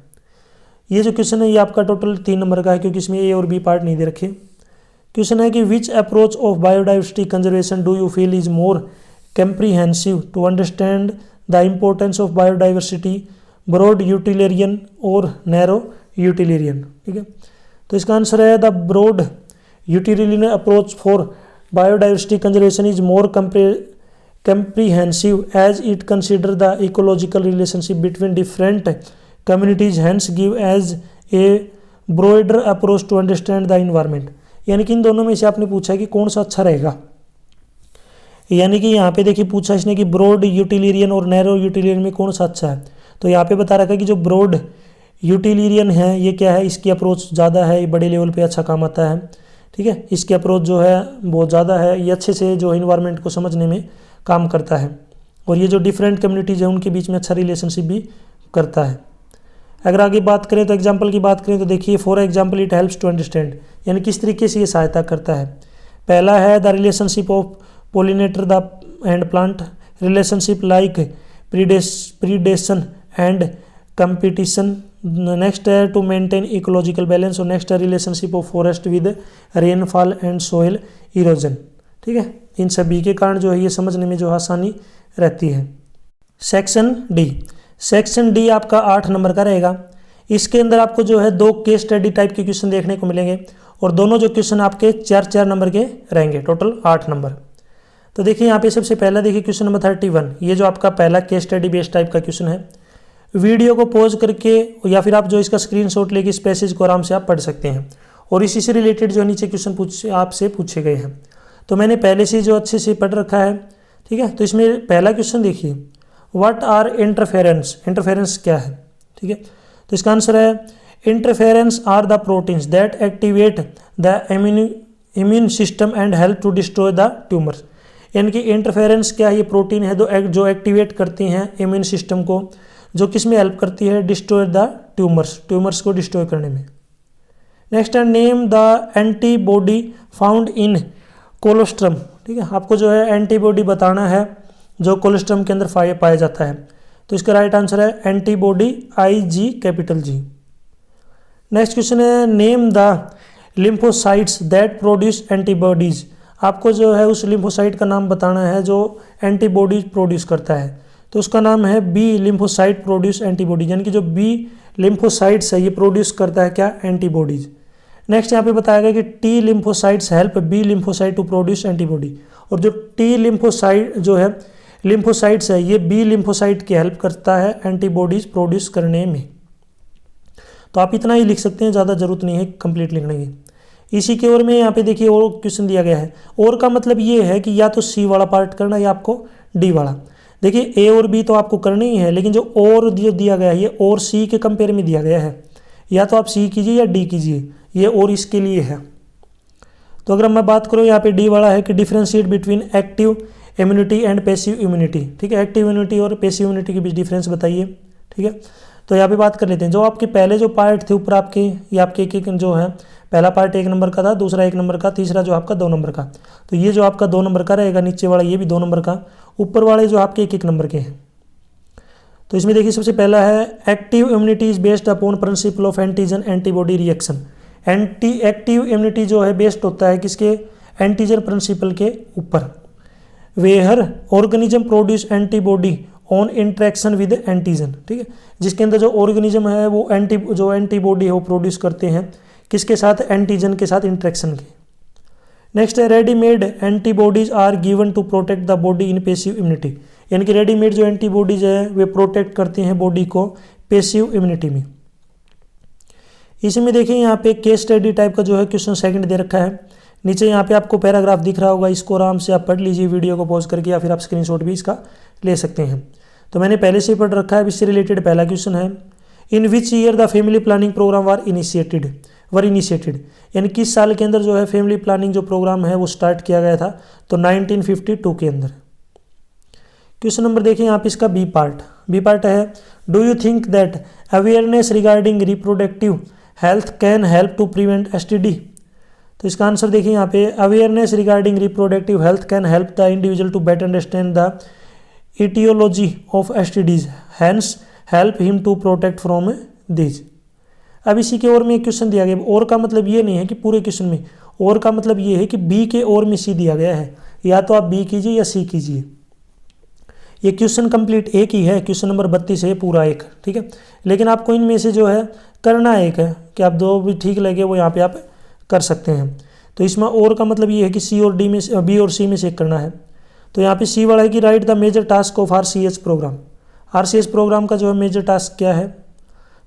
ये जो क्वेश्चन है ये आपका टोटल 3 नंबर का है, क्योंकि इसमें ए और बी पार्ट नहीं दे रखे। क्वेश्चन है कि which approach of biodiversity conservation do you feel is more comprehensive to understand the importance of biodiversity, broad utilitarian और narrow utilitarian। ठीक है, तो इसका आंसर है the broad utilitarian approach for biodiversity conservation is more comprehensive as it consider the ecological relationship between different communities, hence give as a broader approach to understand the environment। यानी कि इन दोनों में से आपने पूछा है कि कौन सा अच्छा रहेगा, यानी कि यहाँ पे देखिए पूछा इसने कि ब्रॉड यूटिलिटेरियन और नैरो यूटिलिटेरियन में कौन सा अच्छा है। तो यहाँ पे बता रखा है कि जो ब्रॉड यूटिलिटेरियन है ये क्या है, इसकी अप्रोच ज़्यादा है, ये बड़े लेवल पे अच्छा काम आता है। ठीक है, इसकी अप्रोच जो है बहुत ज़्यादा है, ये अच्छे से जो इन्वायरमेंट को समझने में काम करता है, और ये जो डिफरेंट कम्युनिटीज़ है उनके बीच में अच्छा रिलेशनशिप भी करता है। अगर आगे बात करें तो एग्जाम्पल की बात करें तो देखिए for example it helps to understand, यानी किस तरीके से ये सहायता करता है। पहला है the relationship of pollinator the end plant, relationship like predation and competition. Next है टू मेंटेन इकोलॉजिकल बैलेंस, और नेक्स्ट है relationship of forest with rainfall and soil erosion. ठीक है, इन सभी के कारण जो है ये समझने में जो आसानी रहती है। सेक्शन डी, सेक्शन डी आपका 8 नंबर का रहेगा। इसके अंदर आपको जो है 2 केस स्टडी टाइप के क्वेश्चन देखने को मिलेंगे, और दोनों जो क्वेश्चन आपके 4-4 नंबर के रहेंगे, टोटल 8 नंबर। तो देखिए यहाँ पे सबसे पहला देखिए क्वेश्चन नंबर 31, ये जो आपका पहला केस स्टडी बेस्ड टाइप का क्वेश्चन है। वीडियो को पॉज करके या फिर आप जो इसका स्क्रीनशॉट लेके इस पैसेज को आराम से आप पढ़ सकते हैं, और इसी से रिलेटेड जो नीचे क्वेश्चन आपसे पूछे गए हैं। तो मैंने पहले से जो अच्छे से पढ़ रखा है, ठीक है। तो इसमें पहला क्वेश्चन देखिए, व्हाट आर इंटरफेरेंस, इंटरफेरेंस क्या है, ठीक है। तो इसका आंसर है interference are the proteins that activate the immune system and help to destroy the tumours. यानी कि इंटरफेरेंस क्या है, ये प्रोटीन है जो एक्टिवेट करती हैं इम्यून सिस्टम को, जो किस में हेल्प करती है, डिस्ट्रॉय द ट्यूमर्स को डिस्ट्रॉय करने में। नेक्स्ट है name the antibody found in colostrum, ठीक है। आपको जो है एंटीबॉडी बताना है जो कोलेस्ट्रम के अंदर पाया जाता है। तो इसका राइट आंसर है antibody IG capital G। Next question है name the lymphocytes that produce antibodies. आपको जो है उस लिम्फोसाइट का नाम बताना है जो एंटीबॉडीज प्रोड्यूस करता है। तो उसका नाम है B लिम्फोसाइट प्रोड्यूस एंटीबॉडी, यानी कि जो B लिम्फोसाइट्स है ये प्रोड्यूस करता है क्या, एंटीबॉडीज। नेक्स्ट यहाँ पे बताया गया कि T lymphocytes help B lymphocyte to produce antibody, और जो T लिम्फोसाइट जो है लिम्फोसाइट्स है ये B लिम्फोसाइट की हेल्प करता है एंटीबॉडीज प्रोड्यूस करने में। तो आप इतना ही लिख सकते हैं, ज़्यादा जरूरत नहीं है कंप्लीट लिखने की। इसी के ओर में यहाँ पे देखिए और क्वेश्चन दिया गया है, और का मतलब ये है कि या तो C वाला पार्ट करना या आपको D वाला। देखिए A और B तो आपको करना ही है, लेकिन जो और जो दिया गया है ये और C के कंपेयर में दिया गया है, या तो आप C कीजिए या D कीजिए, ये और इसके लिए है। तो अगर मैं बात करूँ यहाँ पे D वाला है कि differentiate between active immunity and passive immunity, ठीक है। एक्टिव इम्यूनिटी और पैसिव इम्यूनिटी के बीच डिफरेंस बताइए, ठीक है। तो यहाँ पे बात कर लेते हैं, जो आपके पहले जो पार्ट थे ऊपर आपके, ये आपके एक जो है पहला पार्ट 1 नंबर का था, दूसरा 1 नंबर का, तीसरा जो आपका 2 नंबर का। तो ये जो आपका 2 नंबर का रहेगा, नीचे वाला ये भी 2 नंबर का, ऊपर वाले जो आपके 1-1 नंबर के हैं। तो इसमें देखिए सबसे पहला है active immunity is based upon principle of antigen antibody reaction. Active immunity जो है बेस्ड होता है किसके, एंटीजन प्रिंसिपल के ऊपर। वेहर organism produce antibody on interaction with antigen, ठीक है। जिसके अंदर जो ऑर्गेनिज्म है वो एंटीबॉडी है वो प्रोड्यूस करते हैं किसके साथ, एंटीजन के साथ इंट्रैक्शन के। नेक्स्ट है readymade antibodies are given to protect the body in passive immunity, यानी कि रेडीमेड जो एंटीबॉडीज है वे प्रोटेक्ट करती हैं बॉडी को पैसिव इम्यूनिटी में। इसमें देखिए यहाँ पे केस स्टडी टाइप का जो है क्वेश्चन सेकंड दे रखा है। नीचे यहाँ पे आपको पैराग्राफ दिख रहा होगा, इसको आराम से आप पढ़ लीजिए वीडियो को पॉज करके, या फिर आप स्क्रीनशॉट भी इसका ले सकते हैं। तो मैंने पहले से ही पढ़ रखा है। इससे रिलेटेड पहला क्वेश्चन है in which year the family planning programme were initiated, यानी किस साल के अंदर जो है फैमिली प्लानिंग जो प्रोग्राम है वो स्टार्ट किया गया था। तो 1952 के अंदर। क्वेश्चन नंबर देखिए यहाँ पे इसका बी पार्ट है do you think that awareness regarding reproductive health can help to prevent STD। तो इसका आंसर देखिए यहाँ पे awareness regarding reproductive health can help the individual to better understand the etiology of STDs, hence help him to protect from these। अब इसी के और में एक क्वेश्चन दिया गया, और का मतलब ये नहीं है कि पूरे क्वेश्चन में, और का मतलब ये है कि बी के और में सी दिया गया है, या तो आप बी कीजिए या सी कीजिए। ये क्वेश्चन कंप्लीट एक ही है, क्वेश्चन नंबर 32 है पूरा एक, ठीक है। लेकिन आपको इनमें से जो है करना एक है कि आप दो भी ठीक लगे वो यहाँ पे आप कर सकते हैं। तो इसमें और का मतलब ये है कि सी और डी में, बी और सी में से एक करना है। तो यहाँ पे सी वाला है कि right the major task of RCH programme. RCH programme का जो है मेजर टास्क क्या है।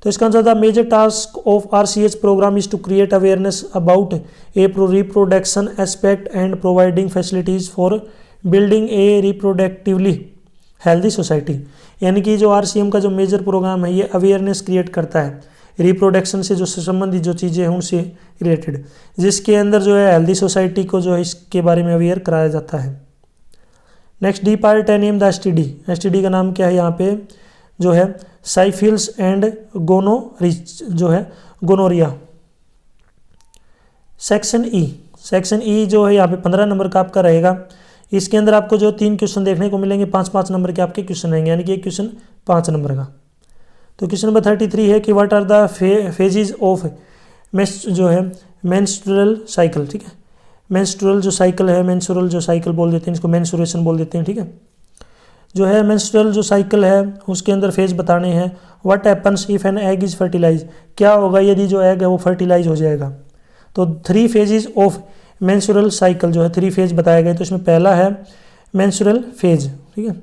तो इसका answer the major task of RCH programme is to create awareness about a reproduction aspect and providing facilities for building a reproductively healthy society. यानी कि जो RCM का जो मेजर प्रोग्राम है ये अवेयरनेस क्रिएट करता है रिप्रोडक्शन से जो संबंधित जो चीज़ें हैं उनसे रिलेटेड, जिसके अंदर जो है हेल्दी सोसाइटी को जो है इसके बारे में अवेयर कराया जाता है। नेक्स्ट डी पार्ट है नेम द STD। STD का नाम क्या है यहाँ पे जो है साइफिल्स एंड गोनोरिच जो है गोनोरिया। सेक्शन ई जो है यहाँ पे 15 नंबर का आपका रहेगा। इसके अंदर आपको जो 3 क्वेश्चन देखने को मिलेंगे, 5-5 नंबर के आपके क्वेश्चन रहेंगे, यानी कि एक क्वेश्चन 5 नंबर का। तो क्वेश्चन नंबर 33 है कि what are the phases of जो है मेंस्ट्रुअल साइकिल। ठीक है, मेंस्ट्रुअल जो साइकिल है, मेंस्ट्रुअल जो साइकिल बोल देते हैं इसको, मेंस्ट्रुएशन बोल देते हैं। ठीक है, जो है मेंस्ट्रुअल जो साइकिल है उसके अंदर फेज बताने हैं। What happens if an egg is fertilise, क्या होगा यदि जो एग है वो फर्टिलाइज हो जाएगा। तो 3 फेजेस ऑफ मेंस्ट्रुअल साइकिल जो है 3 फेज बताए गए। तो इसमें पहला है मेंस्ट्रुअल फेज। ठीक है,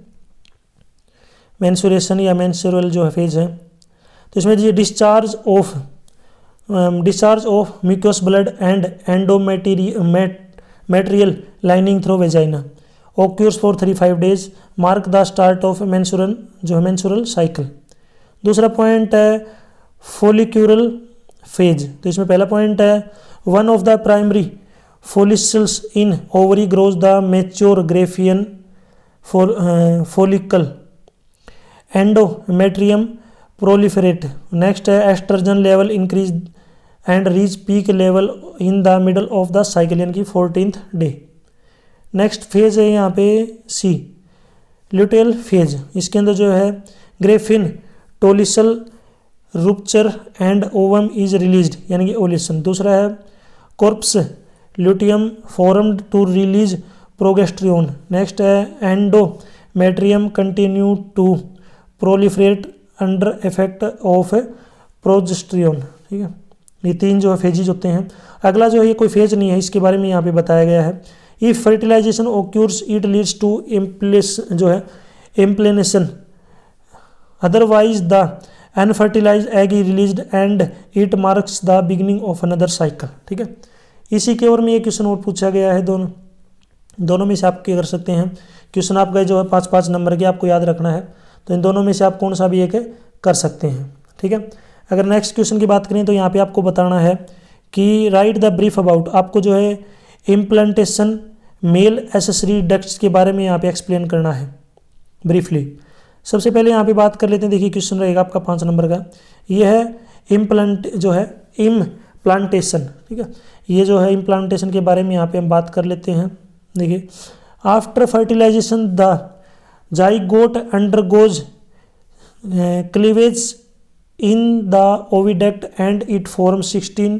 मेंस्ट्रुएशन या मेंस्ट्रुअल जो है फेज है। तो इसमें ये discharge of mucus blood and endometrial lining through vagina occurs for 3-5 days, mark the start of menstrual cycle। दूसरा पॉइंट है follicular phase। तो इसमें पहला पॉइंट है one of the primary follicles in ovary grows the mature Graafian follicle, endometrium proliferate। Next है estrogen level increase and reach peak level in the middle of the cycle, यानी कि 14th day. Next phase है यहाँ पे सी, ल्यूटेल phase. इसके अंदर जो है Graafian follicle rupture and ovum is released, यानी कि ओलेशन। दूसरा है corpus luteum formed to release progesterone. Next है endometrium continue to proliferate under effect of progesterone. ठीक है, ये 3 जो है फेजेज होते हैं। अगला जो है ये कोई फेज नहीं है, इसके बारे में यहाँ पे बताया गया है। If fertilization occurs it leads to implantation, otherwise the unfertilized egg is released and it marks the beginning of another cycle. ठीक है, इसी के ओर में ये क्वेश्चन और पूछा गया है। दोनों में से आप क्या कर सकते हैं, क्वेश्चन आपका जो है 5-5 नंबर के आपको याद रखना है। तो इन दोनों में से आप कौन सा भी एक कर सकते हैं। ठीक है, अगर नेक्स्ट क्वेश्चन की बात करें तो यहाँ पे आपको बताना है कि राइट द ब्रीफ अबाउट, आपको जो है इम्प्लांटेशन मेल एसेसरी डक्ट्स के बारे में यहाँ पे एक्सप्लेन करना है ब्रीफली। सबसे पहले यहाँ पे बात कर लेते हैं। देखिए क्वेश्चन रहेगा आपका 5 नंबर का, ये है इम्प्लांटेशन। ठीक है, ये जो है इम्प्लांटेशन के बारे में यहाँ पे हम बात कर लेते हैं। देखिए, after fertilisation the zygote undergoes cleavage in the oviduct and it forms 16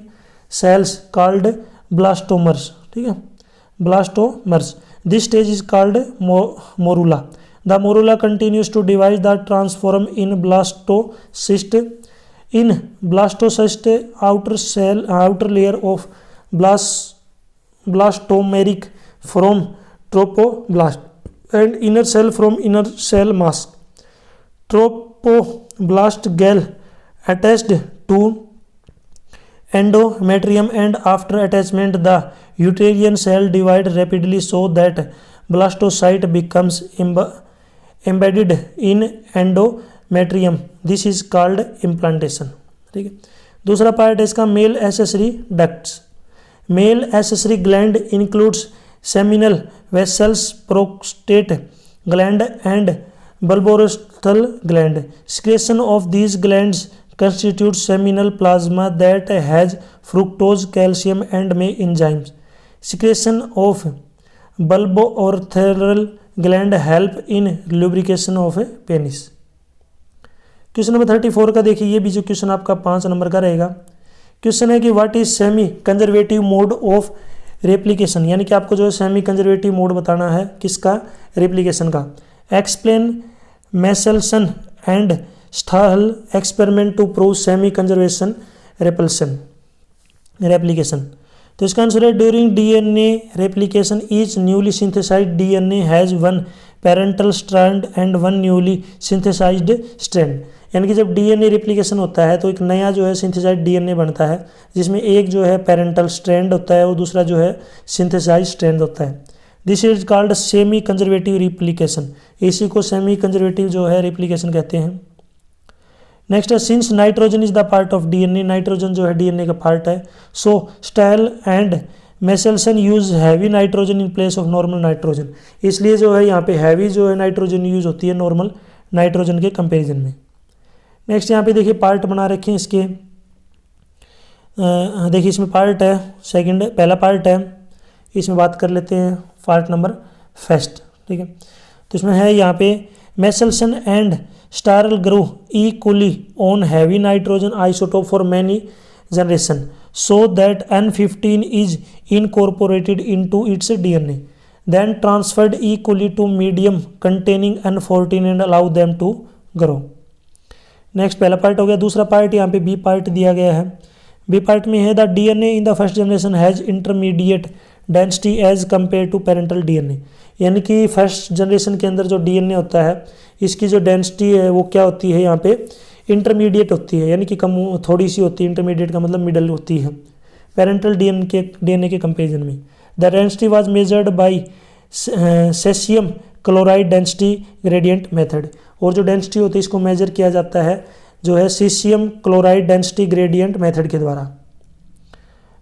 cells called blastomers। ठीक है, blastomers। This stage is called morula। The morula continues to divide the transform in blastocyst। In blastocyst, outer layer of blastomeric from trophoblast and inner cell from inner cell mass। Trophoblast gel attached to endometrium and after attachment the uterine cell divide rapidly so that blastocyte becomes embedded in endometrium। This is called implantation। ठीक है, दूसरा part है इसका male accessory ducts. Male accessory gland includes seminal vessels, prostate gland and bulborestal gland। Secretion of these glands constitutes seminal plasma that has fructose, calcium and may enzymes। Secretion of bulbourethral gland help in lubrication of penis। Question number 34 का देखिए, ये भी जो question आपका 5 number का रहेगा। Question है कि what is semi conservative mode of replication, यानी कि आपको जो है सेमी कंजर्वेटिव मोड बताना है किसका, रेप्लिकेशन का। Explain Meselson and Stahl experiment to prove semi conservation replication. तो इसका आंसर है during DNA replication each newly synthesized DNA has 1 parental strand and 1 newly synthesized strand. यानी कि जब डीएनए रेप्लिकेशन होता है तो एक नया जो है सिंथेसाइज्ड डीएनए बनता है, जिसमें एक जो है पेरेंटल स्ट्रैंड होता है और दूसरा जो है सिंथेसाइज्ड स्ट्रैंड होता है। This is called semi conservative replication. इसी को सेमी कंजर्वेटिव जो है रिप्लिकेशन कहते हैं। नेक्स्ट है since nitrogen is the part of DNA, nitrogen जो है डीएनए का पार्ट है, so Stahl and Meselson use heavy nitrogen in place of normal nitrogen. इसलिए जो है यहाँ पे हैवी जो है नाइट्रोजन यूज होती है नॉर्मल नाइट्रोजन के कंपेरिजन में। नेक्स्ट यहाँ पे देखिए पार्ट बना रखे हैं इसके, देखिए इसमें पार्ट है सेकंड, पहला पार्ट है, इसमें बात कर लेते हैं पार्ट नंबर फर्स्ट। ठीक है, तो इसमें है यहाँ पे Meselson and Stahl grow equally on heavy nitrogen isotope for many generation so that N15 is incorporated into its DNA, then transferred equally to medium containing N14 and allow them to grow। Next पहला part हो गया। दूसरा part यहाँ पे B part दिया गया है। B part में है the DNA in the first generation has intermediate density as compare to parental DNA, यानी कि फर्स्ट जनरेशन के अंदर जो DNA होता है इसकी जो डेंसिटी है वो क्या होती है यहाँ पे इंटरमीडिएट होती है, यानी कि कम थोड़ी सी होती है। इंटरमीडिएट का मतलब मिडल होती है पेरेंटल DNA के कंपेरिजन में। The density was measured by caesium chloride density gradient method, और जो डेंसिटी होती है इसको मेजर किया जाता है जो है caesium chloride density gradient method के द्वारा।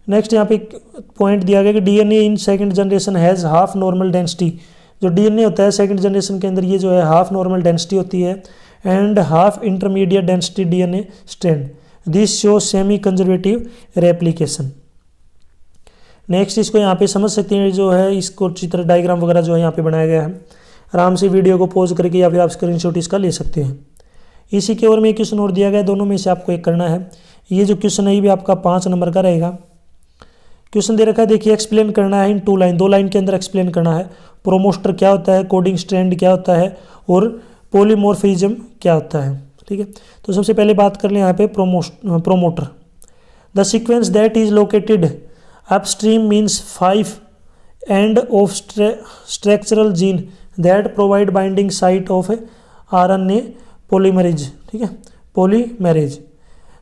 नेक्स्ट यहाँ पे पॉइंट दिया गया कि DNA in second generation has half normal density, जो DNA होता है सेकंड जनरेशन के अंदर ये जो है हाफ नॉर्मल डेंसिटी होती है and half intermediate density DNA strand, this show semi conservative replication. Next इसको यहाँ पे समझ सकते हैं, जो है इसको चित्र डायग्राम वगैरह जो है यहाँ पे बनाया गया है, आराम से वीडियो को पॉज करके या फिर आप स्क्रीनशॉट इसका ले सकते हैं। इसी के ओर में एक क्वेश्चन और दिया गया है, दोनों में से आपको एक करना है। ये जो क्वेश्चन है ये भी आपका 5 नंबर का रहेगा। क्वेश्चन दे रखा है, देखिए एक्सप्लेन करना है इन 2 लाइन, 2 लाइन के अंदर एक्सप्लेन करना है प्रोमोस्टर क्या होता है, कोडिंग स्ट्रैंड क्या होता है और पॉलीमॉर्फिज्म क्या होता है। ठीक है, तो सबसे पहले बात कर लें यहाँ पे promoter. The sequence that is located upstream means 5 end of structural gene that provide binding site of RNA polymerase. ठीक है, polymerase.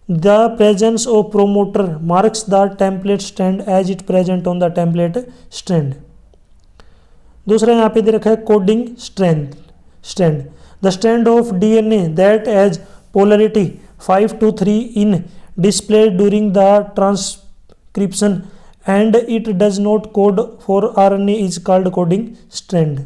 The presence of promoter marks the template strand as it present on the template strand. दूसरा यहाँ पे दे रखा है coding strand. The strand of DNA that has polarity 5 to 3 in displayed during the transcription and it does not code for RNA is called coding strand।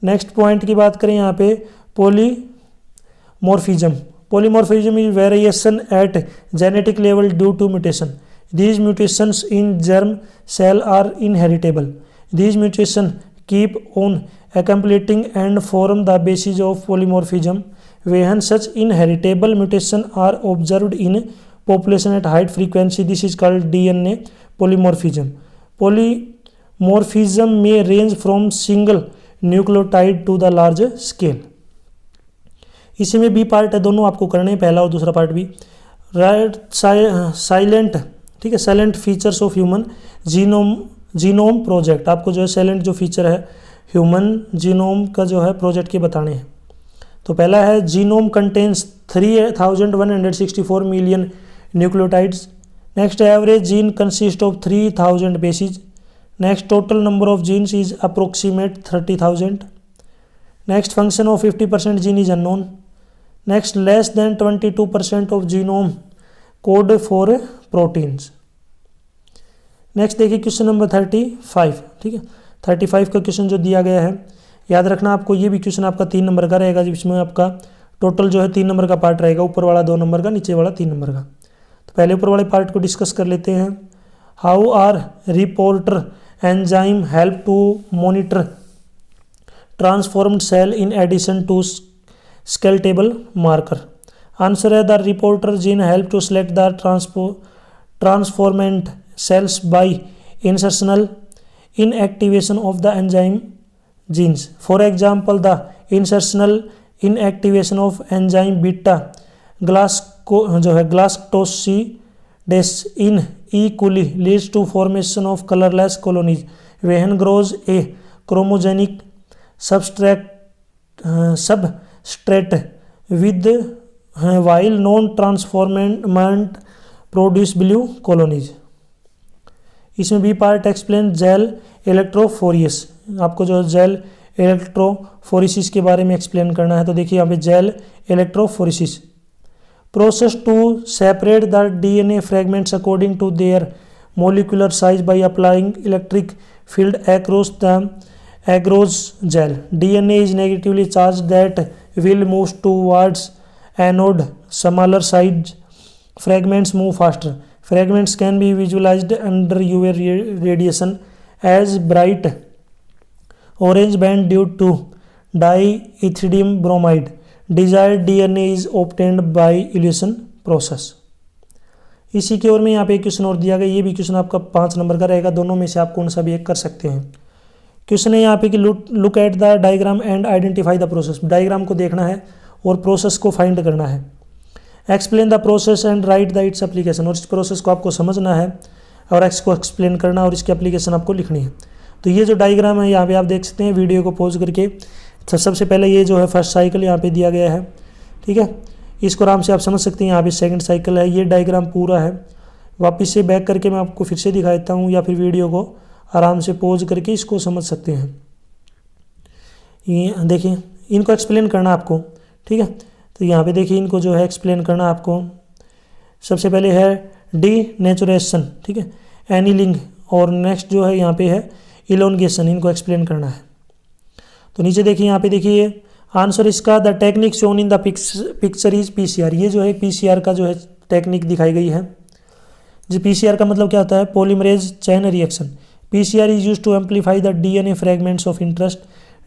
Next point की बात करें यहाँ पे polymorphism. Polymorphism is variation at genetic level due to mutation. These mutations in germ cell are inheritable. These mutations keep on accumulating and form the basis of polymorphism. When such inheritable mutations are observed in population at high frequency, this is called DNA polymorphism. Polymorphism may range from single nucleotide to the large scale। इसी में B part है, दोनों आपको करने हैं, पहला और दूसरा पार्ट भी। राइट साइलेंट, ठीक है, salient features of human genome project, आपको जो है साइलेंट जो फीचर है ह्यूमन जीनोम का जो है प्रोजेक्ट के बताने हैं। तो पहला है genome contains 3164 million nucleotides. Next average gene consist of 3000 bases. Next total number of genes is approximate 30,000। Next function of 50% gene is unknown. Next less than 22% of genome code for proteins. Next देखिए question number 35। ठीक है, 35 का question जो दिया गया है, याद रखना आपको ये भी क्वेश्चन आपका 3 नंबर का रहेगा, जिसमें आपका टोटल जो है 3 नंबर का पार्ट रहेगा, ऊपर वाला 2 नंबर का, नीचे वाला 3 नंबर का। तो पहले ऊपर वाले पार्ट को डिस्कस कर लेते हैं। How are reporter enzyme help to monitor transformed cell in addition to skeletal marker. Answer है the reporter gene help to select the transformant cells by insertional inactivation of the enzyme genes. For example, the insertional inactivation of enzyme beta galactosidase in E. coli leads to formation of colorless colonies when grows a chromogenic substrate with while non-transformant produce blue colonies। इसमें B part explain jail इलेक्ट्रोफोरियस, आपको जो jail इलेक्ट्रोफोरिसिस के बारे में explain करना है। तो देखिए यहाँ पे gel electrophoresis process to separate the DNA fragments according to their molecular size by applying electric field across the agarose gel. DNA is negatively charged that will move towards anode smaller size fragments move faster. Fragments can be visualized under UV radiation as bright orange band due to diethylium bromide. Desired DNA is obtained by elution process. इसी की ओर में यहाँ पे एक question और दिया गया, ये भी क्वेश्चन आपका 5 नंबर का रहेगा, दोनों में से आप कौन सा भी एक कर सकते हैं। क्वेश्चन है यहाँ पे कि look at the diagram and identify the process. Diagram को देखना है और प्रोसेस को फाइंड करना है। Explain the process and right the its application, और इस प्रोसेस को आपको समझना है और इसको एक्सप्लेन करना और इसकी एप्लीकेशन आपको लिखनी है। तो ये जो डायग्राम है यहाँ पे आप देख सकते हैं वीडियो को पॉज करके। तो सबसे पहले ये जो है फर्स्ट साइकिल यहाँ पे दिया गया है, ठीक है, इसको आराम से आप समझ सकते हैं। यहाँ पे सेकंड साइकिल है, ये डायग्राम पूरा है। वापस से बैक करके मैं आपको फिर से दिखा देता हूँ, या फिर वीडियो को आराम से पॉज करके इसको समझ सकते हैं। ये देखिए, इनको एक्सप्लेन करना आपको, ठीक है। तो यहाँ पे देखिए इनको जो है एक्सप्लेन करना आपको। सबसे पहले है डीनेचुरेशन, ठीक है, एनीलिंग, और नेक्स्ट जो है यहाँ पे है इलोंगेशन, इनको एक्सप्लेन करना है। तो नीचे देखिए, यहाँ पे देखिए आंसर इसका the technique shown in the picture is PCR. ये जो है पीसीआर का जो है टेक्निक दिखाई गई है। जो पीसीआर का मतलब क्या होता है, polymerase chain reaction. PCR is used to amplify the DNA fragments of interest.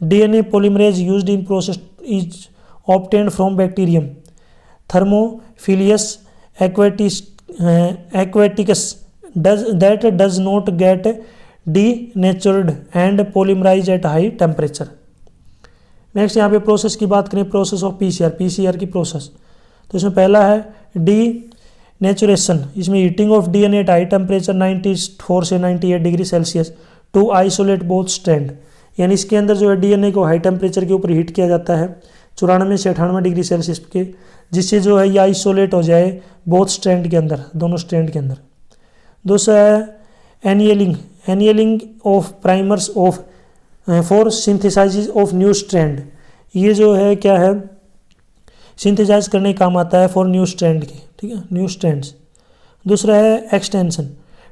DNA polymerase used in process is obtained from bacterium Thermophilus aquaticus that does not get denatured and polymerized at high temperature. Next यहाँ पे process की बात करें, process of PCR की process. तो इसमें पहला है डीनेचुरेशन, इसमें heating of DNA at high temperature 94 से 98 degree Celsius to isolate both strand. यानी इसके अंदर जो है डीएनए को हाई टेम्परेचर के ऊपर हीट किया जाता है 94 से 98 डिग्री सेल्सियस के, जिससे जो है ये आइसोलेट हो जाए बोथ स्ट्रैंड के अंदर, दोनों स्ट्रैंड के अंदर। दूसरा है annealing of primers of for synthesise of new strand. ये जो है क्या है, सिंथेसाइज करने काम आता है फॉर न्यू स्ट्रैंड के, ठीक है, न्यू स्ट्रैंड्स। दूसरा है extension,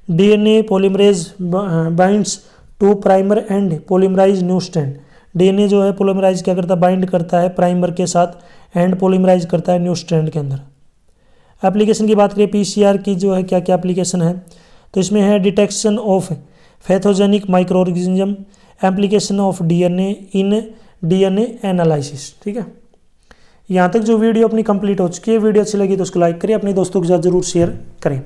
DNA polymerase binds to primer and polymerise new strand. DNA जो है पॉलीमराइज क्या करता है, बाइंड करता है प्राइमर के साथ एंड पॉलीमराइज करता है न्यू स्ट्रैंड के अंदर। एप्लीकेशन की बात करें पीसीआर की, जो है क्या क्या एप्लीकेशन है, तो इसमें है detection of pathogenic micro organism, application of DNA in DNA analysis, ठीक है। यहाँ तक जो वीडियो अपनी कंप्लीट हो चुकी है। वीडियो अच्छी लगी तो उसको लाइक करिए, अपने दोस्तों के साथ जरूर शेयर करें।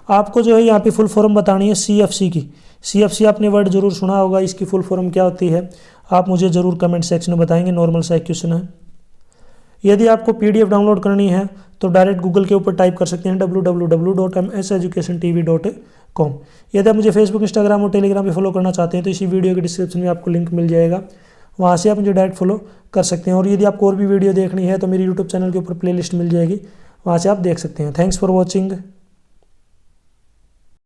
आपको जो है यहाँ पे फुल फॉर्म बतानी है सीएफसी की। सीएफसी आपने वर्ड जरूर सुना होगा, इसकी फुल फॉर्म क्या होती है आप मुझे ज़रूर कमेंट सेक्शन में बताएंगे। नॉर्मल सा एक क्वेश्चन है। यदि आपको पीडीएफ डाउनलोड करनी है तो डायरेक्ट गूगल के ऊपर टाइप कर सकते हैं www.mseducationtv.com। यदि आप मुझे फेसबुक, इंस्टाग्राम और टेलीग्राम पे फॉलो करना चाहते हैं तो इसी वीडियो के डिस्क्रिप्शन में आपको लिंक मिल जाएगा, वहाँ से आप मुझे डायरेक्ट फॉलो कर सकते हैं। और यदि आपको और भी वीडियो देखनी है तो मेरी यूट्यूब चैनल के ऊपर प्लेलिस्ट मिल जाएगी, वहाँ से आप देख सकते हैं। Thanks for watching.